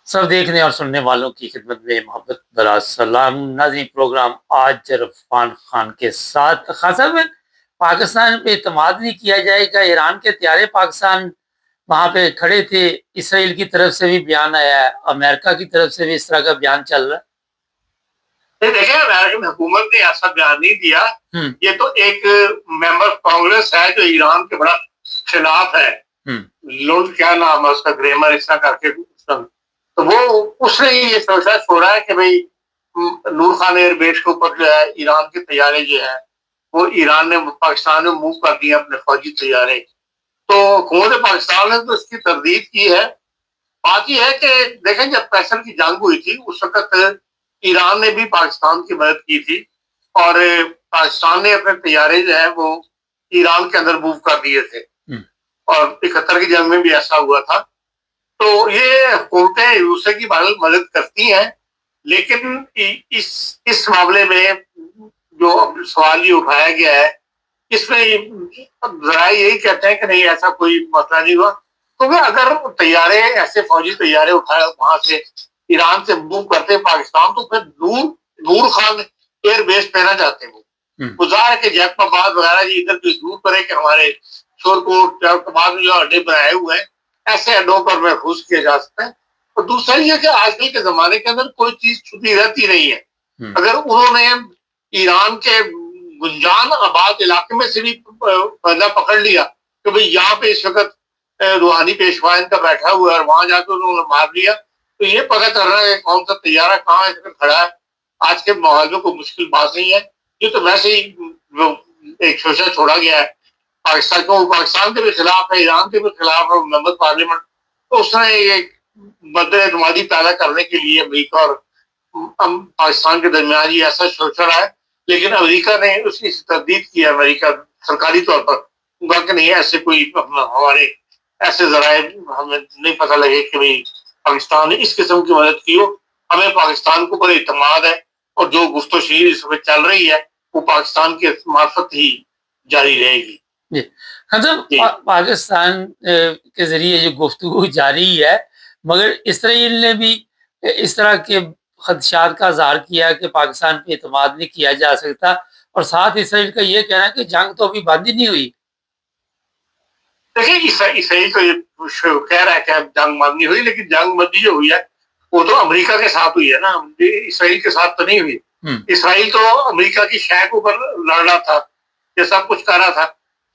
سب دیکھنے اور سننے والوں کی خدمت میں محبت برا سلام. ناظرین، پروگرام آج عرفان خان کے ساتھ. خان صاحب، پاکستان پہ اعتماد نہیں کیا جائے گا. ایران کے طیارے پاکستان وہاں پہ کھڑے تھے. اسرائیل کی طرف سے بھی بیان آیا ہے، امریکہ کی طرف سے بھی اس طرح کا بیان چل رہا ہے. دیکھیں، امریکن حکومت نے ایسا بیان نہیں دیا. یہ تو ایک ممبر کانگریس ہے جو ایران کے بڑا خلاف ہے. لوڈ کیا نام ہے اس کا، گریمر اس طرح کر کے، تو وہ اس نے یہ سوچا چھوڑا ہے کہ بھائی نور خان ایئر بیس کے اوپر جو ہے ایران کے طیارے جو ہے وہ ایران نے پاکستان میں موو کر دیے اپنے فوجی طیارے. تو حکومت پاکستان نے تو اس کی تردید کی ہے. بات یہ ہے کہ دیکھیں، جب پیسل کی جنگ ہوئی تھی اس وقت ایران نے بھی پاکستان کی مدد کی تھی اور پاکستان نے اپنے طیارے جو ہے وہ ایران کے اندر موو کر دیے تھے، اور 71 کی جنگ میں بھی ایسا ہوا تھا. تو یہ حکومتیں ایک دوسرے کی مدد کرتی ہیں، لیکن اس معاملے میں جو سوال یہ اٹھایا گیا ہے اس میں ذرائع یہی کہتے ہیں کہ نہیں، ایسا کوئی مسئلہ نہیں ہوا. کیونکہ اگر طیارے ایسے فوجی طیارے اٹھائے وہاں سے ایران سے موو کرتے پاکستان، تو پھر نور خان ایئر بیس پہ نہ جاتے. وہ ظاہر ہے کہ جیک آباد وغیرہ جی ادھر کوئی دور کرے کہ ہمارے شور کوٹ جیک آباد میں جو اڈے بنائے ہوئے ہیں ایسے اڈوں پر محفوظ کیا جا سکتا ہے. اور دوسرا یہ کہ آج کل کے زمانے کے اندر کوئی چیز چھپی رہتی نہیں ہے. اگر انہوں نے ایران کے گنجان آباد علاقے میں سے بھی بندہ پکڑ لیا کہ بھئی یہاں پہ اس وقت روحانی پیشوا ان کا بیٹھا ہوا ہے اور وہاں جا کے انہوں نے مار لیا، تو یہ پتہ کر رہا ہے کہ کون سا طیارہ کہاں اس میں کھڑا ہے آج کے ماحول میں کوئی مشکل بات نہیں ہے. یہ تو ویسے ہی ایک شوشہ چھوڑا گیا ہے پاکستان کو، پاکستان کے بھی خلاف ہے، ایران کے بھی خلاف ہے ممبر پارلیمنٹ. تو اس نے ایک بد اعتمادی پیدا کرنے کے لیے امریکہ اور پاکستان کے درمیان یہ ایسا شوشہ رہا ہے. لیکن امریکہ نے اس کی تردید کی ہے، امریکہ سرکاری طور پر کہا کہ نہیں، ایسے کوئی ہمارے ایسے ذرائع ہمیں نہیں پتہ لگے کہ بھائی پاکستان نے اس قسم کی مدد کی ہو. ہمیں پاکستان کو پر اعتماد ہے اور جو گفت و شنید اس میں چل رہی ہے وہ پاکستان کے معرفت ہی جاری رہے گی. جی حضرت، پاکستان کے ذریعے جو گفتگو جاری ہے، مگر اسرائیل نے بھی اس طرح کے خدشات کا اظہار کیا کہ پاکستان پہ اعتماد نہیں کیا جا سکتا، اور ساتھ اسرائیل کا یہ کہنا ہے کہ جنگ تو ابھی بند ہی نہیں ہوئی. دیکھیں، اسرائیل تو کہہ رہا ہے کہ جنگ بند نہیں ہوئی، لیکن جنگ بندی جو ہوئی ہے وہ تو امریکہ کے ساتھ ہوئی ہے نا، اسرائیل کے ساتھ تو نہیں ہوئی. اسرائیل تو امریکہ کی شے کے اوپر لڑ رہا تھا، یہ سب کچھ کر رہا تھا،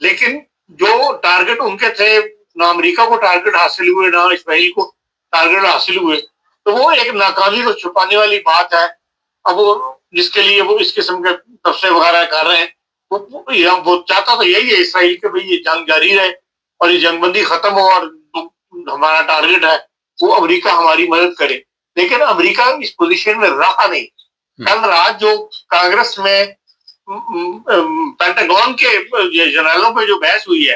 لیکن جو ٹارگٹ ان کے تھے نہ امریکہ کو ٹارگٹ حاصل ہوئے نہ اسرائیل کو ٹارگٹ حاصل ہوئے. تو وہ ایک ناکامی کو چھپانے والی بات ہے. اب وہ جس کے لیے وہ اس قسم کے تبصرے وغیرہ کر رہے ہیں، وہ چاہتا تو یہی ہے اسرائیل کہ بھئی یہ جنگ جاری رہے اور یہ جنگ بندی ختم ہو، اور ہمارا ٹارگٹ ہے وہ امریکہ ہماری مدد کرے. لیکن امریکہ اس پوزیشن میں رہا نہیں. کل رات جو کانگریس میں پینٹاگون کے جنرلوں پہ جو بحث ہوئی ہے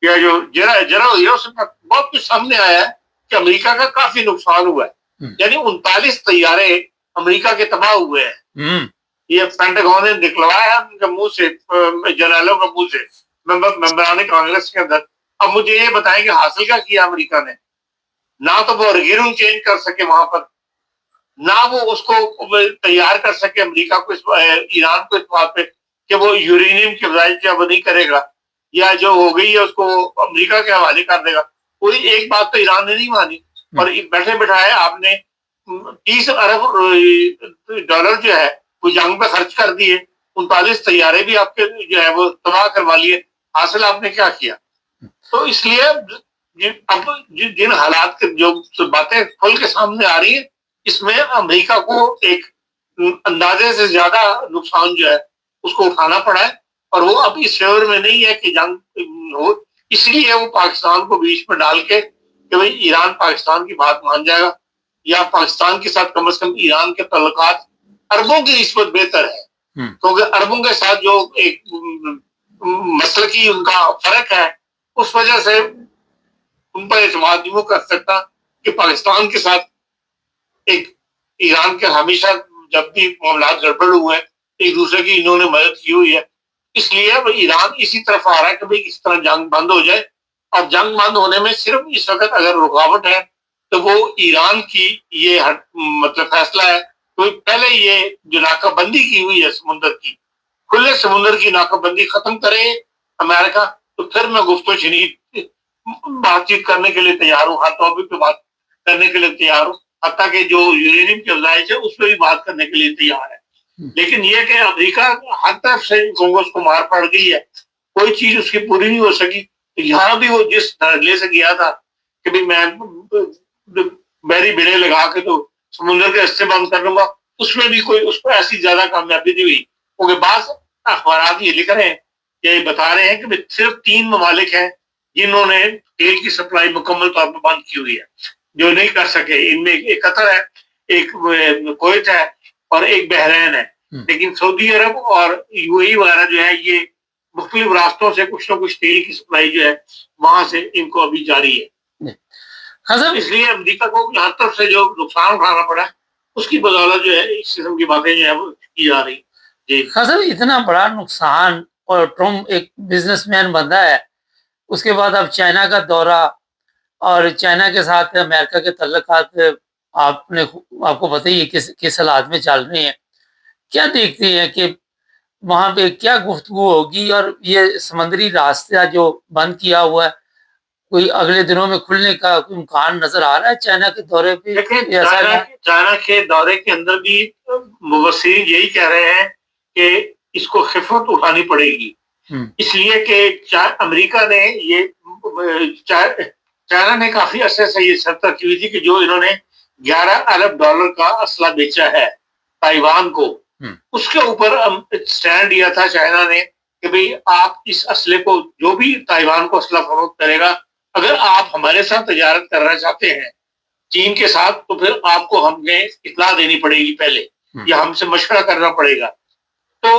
یا جو جرا ہوئی ہے، اس میں بہت کچھ سامنے آیا ہے کہ امریکہ کا کافی نقصان ہوا ہے. یعنی 39 طیارے امریکہ کے تباہ ہوئے ہیں. یہ پینٹاگون نے نکلوایا ان کے منہ سے، جنرلوں کے منہ سے، ممبران کانگریس کے اندر. اب مجھے یہ بتائیں کہ حاصل کیا کیا امریکہ نے؟ نہ تو وہ ریگرون چینج کر سکے وہاں پر، نہ وہ اس کو تیار کر سکے امریکہ کو ایران کو اس بات پہ کہ وہ یورینیم کی افزائش وہ نہیں کرے گا، یا جو ہو گئی ہے اس کو امریکہ کے حوالے کر دے گا. کوئی ایک بات تو ایران نے نہیں مانی، اور بیٹھے بٹھائے آپ نے 30 ارب ڈالر جو ہے وہ جنگ پہ خرچ کر دیے، 39 طیارے بھی آپ کے جو ہے وہ تباہ کروا لیے. حاصل آپ نے کیا کیا؟ تو اس لیے اب جن حالات کے جو باتیں کھل کے سامنے آ رہی ہیں، اس میں امریکہ کو ایک اندازے سے زیادہ نقصان جو ہے اس کو اٹھانا پڑا ہے، اور وہ اب اس فیور میں نہیں ہے کہ جنگ ہو. اس لیے وہ پاکستان کو بیچ میں ڈال کے کہ بھئی ایران پاکستان کی بات مان جائے گا، یا پاکستان کے ساتھ کم از کم ایران کے تعلقات اربوں کی نسبت بہتر ہے. کیونکہ اربوں کے ساتھ جو ایک مسلکی ان کا فرق ہے، اس وجہ سے ان پر اعتماد نہیں وہ کر سکتا کہ پاکستان کے ساتھ ایک ایران کے ہمیشہ جب بھی معاملات گڑبڑ ہوئے ہیں ایک دوسرے کی انہوں نے مدد کی ہوئی ہے. اس لیے ایران اسی طرف آ رہا ہے کہ بھئی اس طرح جنگ بند ہو جائے. اور جنگ بند ہونے میں صرف اس وقت اگر رکاوٹ ہے تو وہ ایران کی یہ مطلب فیصلہ ہے تو پہلے یہ جو ناکہ بندی کی ہوئی ہے سمندر کی، کھلے سمندر کی ناکہ بندی ختم کرے امریکہ، تو پھر میں گفت و شنید بات چیت کرنے کے لیے تیار ہوں، ہر ٹاپک پہ بات کرنے کے لیے تیار ہوں، حتیٰ کہ جو یورینیم کی افزائش ہے اس پہ بھی بات کرنے کے لیے تیار ہے۔ لیکن یہ کہ امریکہ ہر طرف سے کانگریس کو مار پڑ گئی ہے، کوئی چیز اس کی پوری نہیں ہو سکی۔ یہاں بھی وہ جس دھڑلے سے گیا تھا کہ بھی میں بیری بیڑے لگا کے تو سمندر کے رستے بند کر لوں گا، اس میں بھی کوئی اس کو ایسی زیادہ کامیابی نہیں ہوئی، کیونکہ بعض اخبارات یہ لکھ رہے ہیں، یہ بتا رہے ہیں کہ صرف 3 ممالک ہیں جنہوں نے تیل کی سپلائی مکمل طور پر بند کی ہوئی ہے، جو نہیں کر سکے۔ ان میں ایک قطر ہے، ایک کویت ہے اور ایک بحرین ہے، لیکن سعودی عرب اور یو اے ای وغیرہ جو ہے یہ مختلف راستوں سے کچھ نہ کچھ تیل کی سپلائی جو ہے وہاں سے ان کو ابھی جاری ہے۔ اس لیے امریکہ کو ہر طرف سے جو نقصان اٹھانا پڑا اس کی بدولت جو ہے اس قسم کی باتیں جو ہے وہ کی جا رہی۔ جی حضرت اتنا بڑا نقصان، اور ٹرمپ ایک بزنس مین بندہ ہے، اس کے بعد اب چائنا کا دورہ اور چائنا کے ساتھ امریکہ کے تعلقات آپ کو پتہ ہی ہے کس حالات میں چل رہے ہیں، کیا دیکھتے ہیں کہ وہاں پہ کیا گفتگو ہوگی؟ اور یہ سمندری راستہ جو بند کیا ہوا ہے کوئی اگلے دنوں میں کھلنے کا کوئی امکان نظر آ رہا ہے چائنا کے دورے پہ؟ چائنا کے دورے کے اندر بھی مبصرین یہی کہہ رہے ہیں کہ اس کو خفت اٹھانی پڑے گی، اس لیے کہ امریکہ نے یہ چائنا نے کافی عرصے سے یہ شرط رکھی ہوئی تھی کہ جو انہوں نے $11 ارب کا اسلحہ بیچا ہے تائیوان کو، اس کے اوپر سٹینڈ لیا تھا چائنا نے کہ بھئی آپ اس اسلحے کو، جو بھی تائیوان کو اسلحہ فروخت کرے گا، اگر آپ ہمارے ساتھ تجارت کرنا چاہتے ہیں چین کے ساتھ، تو پھر آپ کو ہمیں اطلاع دینی پڑے گی پہلے، یا ہم سے مشورہ کرنا پڑے گا۔ تو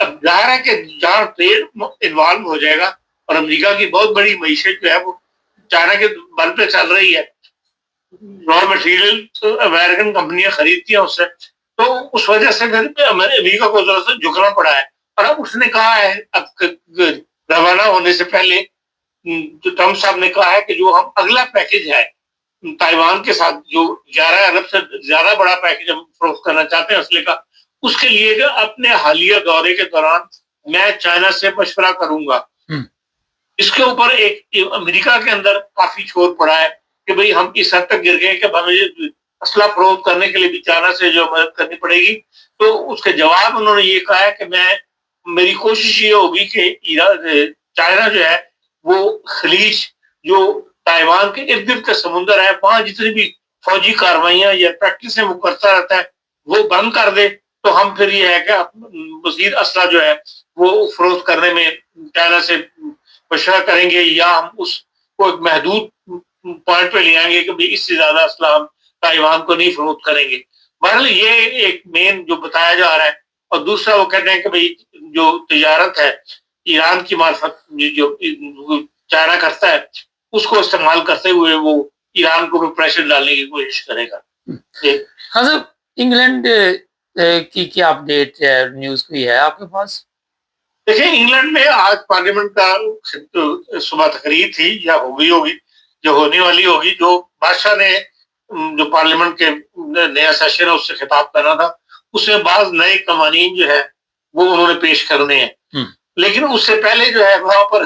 اب ظاہر ہے کہ جہاں ٹریڈ انوالو ہو جائے گا، اور امریکہ کی بہت بڑی معیشت جو ہے وہ چائنا کے بل پہ چل رہی ہے، را مٹیریل امریکن کمپنیاں خریدتی ہیں اس سے، تو اس وجہ سے پھر امریکہ کو ذرا سے جھکنا پڑا ہے۔ اور اب اس نے کہا ہے، اب روانہ ہونے سے پہلے جو ٹرمپ صاحب نے کہا ہے کہ جو ہم اگلا پیکج ہے تائیوان کے ساتھ، جو 11 ارب سے زیادہ بڑا پیکج ہم فروخت کرنا چاہتے ہیں اسلحے کا، اس کے لیے جو اپنے حالیہ دورے کے دوران میں چائنا سے مشورہ کروں گا۔ اس کے اوپر ایک امریکہ کے اندر کافی شور پڑا ہے کہ بھئی ہم اس حد تک گر گئے کہ ہمیں اسلحہ فروخت کرنے کے لیے بھی چائنا سے جو مدد کرنی پڑے گی۔ تو اس کے جواب انہوں نے یہ کہا ہے کہ میری کوشش یہ ہوگی کہ چائنا جو ہے وہ خلیج، جو تائیوان کے ارد گرد کا سمندر ہے، وہاں جتنی بھی فوجی کاروائیاں یا پریکٹسیں وہ کرتا رہتا ہے وہ بند کر دے، تو ہم پھر یہ ہے کہ مزید اسلحہ جو ہے وہ فروخت کرنے میں چائنا سے مشورہ کریں گے، یا ہم اس کو ایک محدود پوائنٹ پہ لے آئیں گے کہ اس سے زیادہ اسلحہ ہم تائیوان کو نہیں فروخت کریں گے۔ بہرحال یہ ایک مین جو بتایا جا رہا ہے۔ اور دوسرا وہ کہتے ہیں کہ بھئی جو تجارت ہے ایران کی معرفت جو چائنا کرتا ہے، اس کو استعمال کرتے ہوئے وہ ایران کو پریشر ڈالنے کی کوشش کرے گا۔ حضرت انگلینڈ کی کیا اپڈیٹ ہے، نیوز کوئی ہے آپ کے پاس؟ دیکھیں، انگلینڈ میں آج پارلیمنٹ کا صبح تقریر تھی، یا ہوگی جو ہونے والی ہوگی، جو بادشاہ نے جو پارلیمنٹ کے نیا سیشن ہے اس سے خطاب کرنا تھا، اس میں بعض نئے قوانین جو ہے وہ انہوں نے پیش کرنے ہیں۔ لیکن اس سے پہلے جو ہے وہاں پر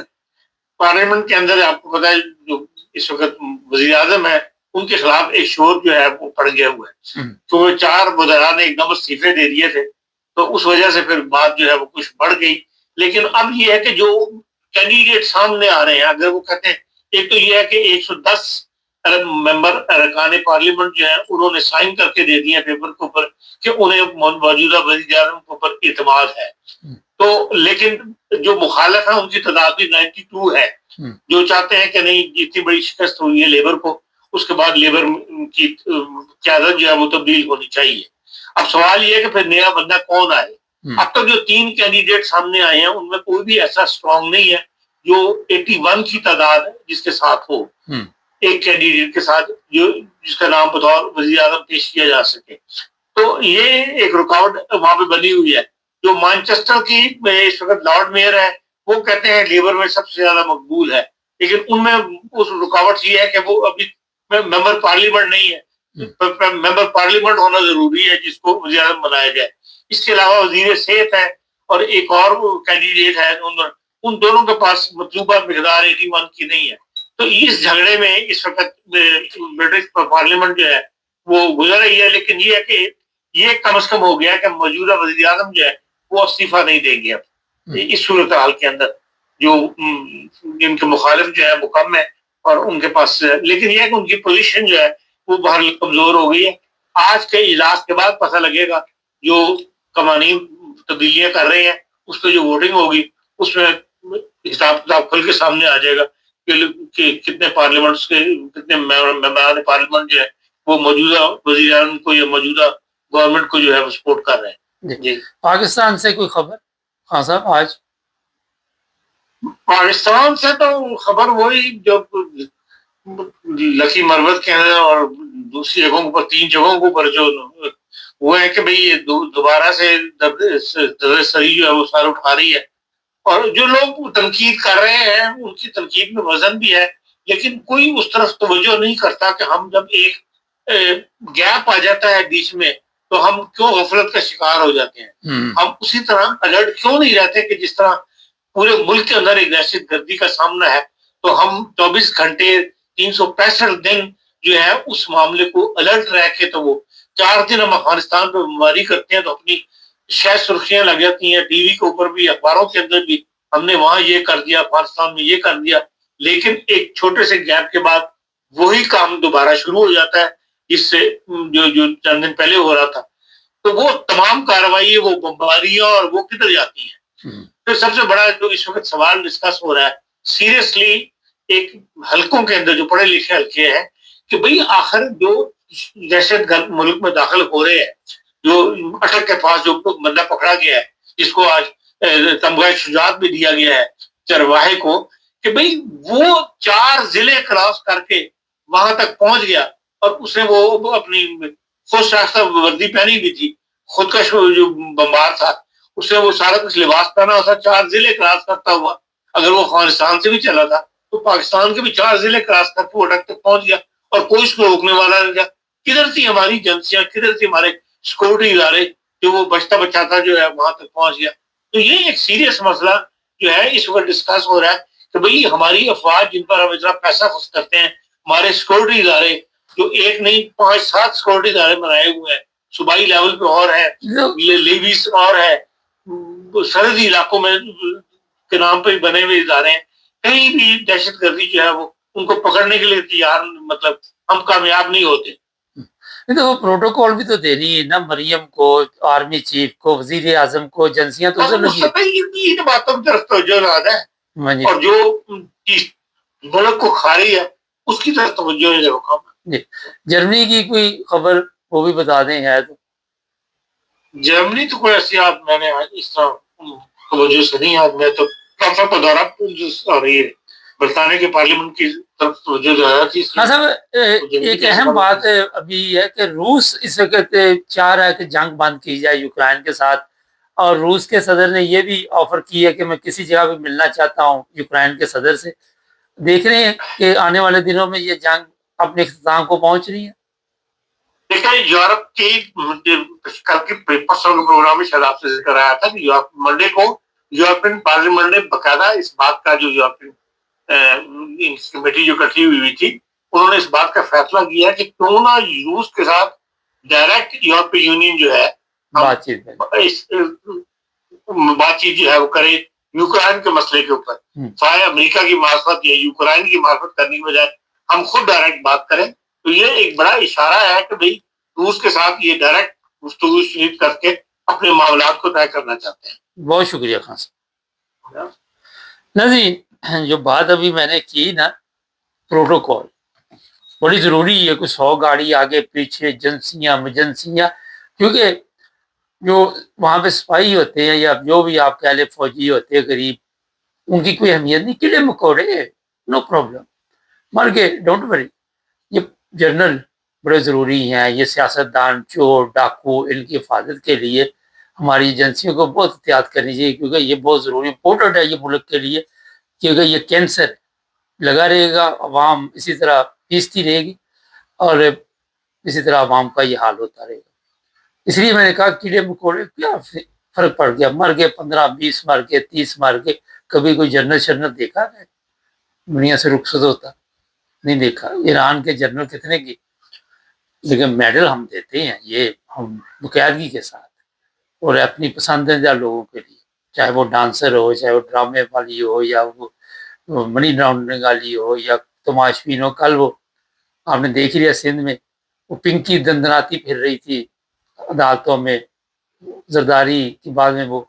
پارلیمنٹ کے اندر آپ کو پتا ہے جو اس وقت وزیر اعظم ہے ان کے خلاف ایک شور جو ہے وہ پڑ گیا ہوا ہے، تو وہ 4 وزراء نے ایک دم استعفے دے دیے تھے، تو اس وجہ سے پھر بات جو ہے وہ کچھ بڑھ گئی۔ لیکن اب یہ ہے کہ جو کینڈیڈیٹ سامنے آ رہے ہیں، اگر وہ کہتے ہیں، ایک تو یہ ہے کہ 110 ارب ممبر ارکان پارلیمنٹ جو ہے انہوں نے سائن کر کے دے دیے پیپر کے اوپر کہ انہیں موجودہ وزیر اعظم کے اوپر اعتماد ہے، تو لیکن جو مخالف ہیں ان کی تعداد بھی 92 ہے، جو چاہتے ہیں کہ نہیں، جتنی بڑی شکست ہوئی ہے لیبر کو، اس کے بعد لیبر کی قیادت جو ہے وہ تبدیل ہونی چاہیے۔ اب سوال یہ ہے کہ پھر نیا بندہ کون آئے؟ اب تک جو 3 کینڈیڈیٹ سامنے آئے ہیں ان میں کوئی بھی ایسا اسٹرانگ نہیں ہے جو 81 کی تعداد جس کے ساتھ ہو، ایک کینڈیڈیٹ کے ساتھ جس کا نام بطور وزیر اعظم پیش کیا جا سکے۔ تو یہ ایک رکاوٹ وہاں پہ بنی ہوئی ہے۔ جو مانچسٹر کی اس وقت لارڈ میئر ہے وہ کہتے ہیں لیبر میں سب سے زیادہ مقبول ہے، لیکن ان میں اس رکاوٹ یہ ہے کہ وہ ابھی ممبر پارلیمنٹ نہیں ہے. ممبر پارلیمنٹ ہونا ضروری ہے جس کو وزیر اعظم بنایا جائے. اس کے علاوہ وزیر صحت ہے اور ایک اور کینڈیڈیٹ ہے, ان دونوں کے پاس مطلوبہ مقدار 81 کی نہیں ہے. تو اس جھگڑے میں اس وقت برٹش پارلیمنٹ جو ہے وہ گزر رہی ہے. لیکن یہ ہے کہ یہ کم از کم ہو گیا کہ موجودہ وزیر اعظم جو ہے وہ استعفیٰ نہیں دیں گے اب اس صورتحال کے اندر, جو ان کے مخالف جو ہے وہ کم ہے اور ان کے پاس. لیکن یہ ہے کہ ان کی پوزیشن جو ہے وہ باہر کمزور ہو گئی ہے. آج کے اجلاس کے بعد پتہ لگے گا, جو قوانین تبدیلیاں کر رہے ہیں اس پہ جو ووٹنگ ہوگی اس میں حساب کتاب کھل کے سامنے آ جائے گا کہ کتنے پارلیمنٹس کے کتنے ممبران پارلیمنٹ جو ہے وہ موجودہ وزیر اعظم کو یا موجودہ گورنمنٹ کو جو ہے وہ سپورٹ کر رہے ہیں. جی پاکستان سے کوئی خبر خان صاحب؟ آج پاکستان سے تو خبر وہی جو لکی مروت کے ہیں اور دوسری جگہوں پر 3 جگہوں کے اوپر جو وہ ہے کہ بھئی دوبارہ سے درجہ سری جو ہے وہ سار اٹھا رہی ہے. اور جو لوگ تنقید کر رہے ہیں ان کی تنقید میں وزن بھی ہے, لیکن کوئی اس طرف توجہ نہیں کرتا کہ ہم جب ایک گیپ آ جاتا ہے بیچ میں تو ہم کیوں غفلت کا شکار ہو جاتے ہیں. ہم اسی طرح الرٹ کیوں نہیں رہتے کہ جس طرح پورے ملک کے اندر ایک دہشت گردی کا سامنا ہے تو ہم 24 گھنٹے 365 دن جو ہے اس معاملے کو الرٹ رہ کے, تو وہ 4 دن ہم افغانستان پہ بمباری کرتے ہیں تو اپنی شاید سرخیاں لگ جاتی ہیں, ٹی وی کے اوپر بھی اخباروں کے اندر بھی ہم نے وہاں یہ کر دیا, افغانستان میں یہ کر دیا. لیکن ایک چھوٹے سے گیپ کے بعد وہی کام دوبارہ شروع ہو جاتا ہے جس سے جو چند دن پہلے ہو رہا تھا. تو وہ تمام کارروائی وہ بمباریاں اور وہ کدھر جاتی ہیں. تو سب سے بڑا جو اس وقت سوال ڈسکس ہو رہا ہے سیریسلی ایک حلقوں کے اندر جو پڑھے لکھے حلقے ہیں کہ بھئی آخر جو دہشت گرد ملک میں داخل ہو رہے ہیں, جو اٹک کے پاس جو بندہ پکڑا گیا ہے جس کو آج تمغہ شجاعت بھی دیا گیا ہے چرواہے کو, کہ بھئی وہ 4 ضلع کراس کر کے وہاں تک پہنچ گیا اور اس نے وہ اپنی خود ساختہ وردی پہنی بھی تھی, خود کا جو بمبار تھا اس نے وہ سارا کچھ لباس پہنا ہوا تھا, 4 ضلع کراس کرتا ہوا. اگر وہ افغانستان سے بھی چلا تھا تو پاکستان کے بھی 4 ضلع کراس کر کے وہ اٹک تک پہنچ گیا اور کوئی اس کو روکنے والا نہیں تھا. کدھر تھی ہماری ایجنسیاں, کدھر تھی ہمارے سیکورٹی ادارے جو وہ بچتا بچاتا جو ہے وہاں تک پہنچ گیا. تو یہ ایک سیریس مسئلہ جو ہے اس وقت ڈسکس ہو رہا ہے کہ بھئی ہماری افواج جن پر ہم اتنا پیسہ خرچ کرتے ہیں, ہمارے سیکورٹی ادارے جو ایک نہیں 5-7 سیکورٹی ادارے بنائے ہوئے ہیں, صوبائی لیول پہ اور ہے, لیویز اور ہے, سرحدی علاقوں میں کے نام پہ بنے ہوئے ادارے ہیں, کہیں بھی دہشت گردی جو ہے وہ ان کو پکڑنے کے لیے تیار, مطلب ہم کامیاب نہیں ہوتے. تو وہ پروٹوکول بھی تو دینی ہے نا, مریم کو, آرمی چیف کو, وزیر اعظم کو, ایجنسیاں تو ان باتوں کی طرف توجہ نہ ہے اور جو ملک کو کھا رہی ہے اس کی طرف توجہ نہیں ہے. جرمنی کی کوئی خبر وہ بھی بتا دیں ہے تو. جرمنی تو کوئی ایسی آپ میں نے اس طرح توجہ سے نہیں, آج میں تو کا دورہ ہو رہی ہے برطانیہ کے پارلیمنٹ کی طرف توجہ زیادہ تھی. ہاں صاحب ایک اہم بات ابھی ہے کہ روس اس وقت چاہ رہا ہے کہ جنگ بند کی جائے یوکرائن کے ساتھ, اور روس کے صدر نے یہ بھی آفر کی ہے کہ میں کسی جگہ بھی ملنا چاہتا ہوں یوکرائن کے صدر سے. دیکھ رہے ہیں کہ آنے والے دنوں میں یہ جنگ اپنے اختتام کو پہنچ رہی ہے. دیکھیں یورپ کی کل کے پروگرام میں شاید آپ سے ذکر آیا تھا کہ منڈے کو یورپین پارلیمنٹ نے باقاعدہ اس بات کا, جو یورپین کمیٹی جو کٹھی ہوئی تھی انہوں نے اس بات کا فیصلہ کیا کہ کیوں نہ روس کے ساتھ ڈائریکٹ یورپی یونین جو ہے بات چیت جو ہے وہ کرے یوکرائن کے مسئلے کے اوپر, چاہے امریکہ کی معرفت یا یوکرائن کی معرفت کرنے کی بجائے ہم خود ڈائریکٹ بات کریں. تو یہ ایک بڑا اشارہ ہے کہ بھئی روس کے ساتھ یہ ڈائریکٹ گفتگو شریک کر کے اپنے معاملات کو طے کرنا چاہتے ہیں. بہت شکریہ خان صاحب. ناظرین جو بات ابھی میں نے کی نا پروٹوکول بڑی ضروری ہے, کوئی 100 گاڑی آگے پیچھے, ایجنسیاں کیونکہ جو وہاں پہ سپاہی ہوتے ہیں یا جو بھی آپ کہہ لیں فوجی ہوتے ہیں غریب, ان کی کوئی اہمیت نہیں, کیڑے مکوڑے نو پرابلم مر گئے ڈونٹ وری. یہ جنرل بڑے ضروری ہیں, یہ سیاستدان چور ڈاکو ان کی حفاظت کے لیے ہماری ایجنسیوں کو بہت احتیاط کرنی چاہیے کیونکہ یہ بہت ضروری امپورٹنٹ ہے یہ ملک کے لیے, کیونکہ یہ کینسر لگا رہے گا, عوام اسی طرح پیستی رہے گی. اور اسی طرح عوام کا یہ حال ہوتا رہے گا. اس لیے میں نے کہا کیڑے مکوڑے کیا فرق پڑ گیا, مر گئے 15-20 مر گئے 30 مر گئے, کبھی کوئی جنرل دیکھا ہے دنیا سے رخصت ہوتا؟ نہیں دیکھا. ایران کے جنرل کتنے کی, لیکن میڈل ہم دیتے ہیں یہ ہم باقاعدگی کے ساتھ اور اپنی پسندیدہ لوگوں کے لیے, چاہے وہ ڈانسر ہو, چاہے وہ ڈرامے والی ہو, یا وہ منی لاؤنڈرنگ والی ہو, یا تماشبین ہو. کل وہ آپ نے دیکھ لیا سندھ میں وہ پنکی دندناتی پھر رہی تھی عدالتوں میں, زرداری کے بعد میں وہ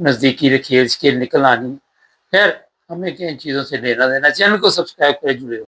نزدیکی کھیل نکل آنی. خیر ہمیں کیا ان چیزوں سے لینا دینا. چینل کو سبسکرائب کرے, جڑے ہو.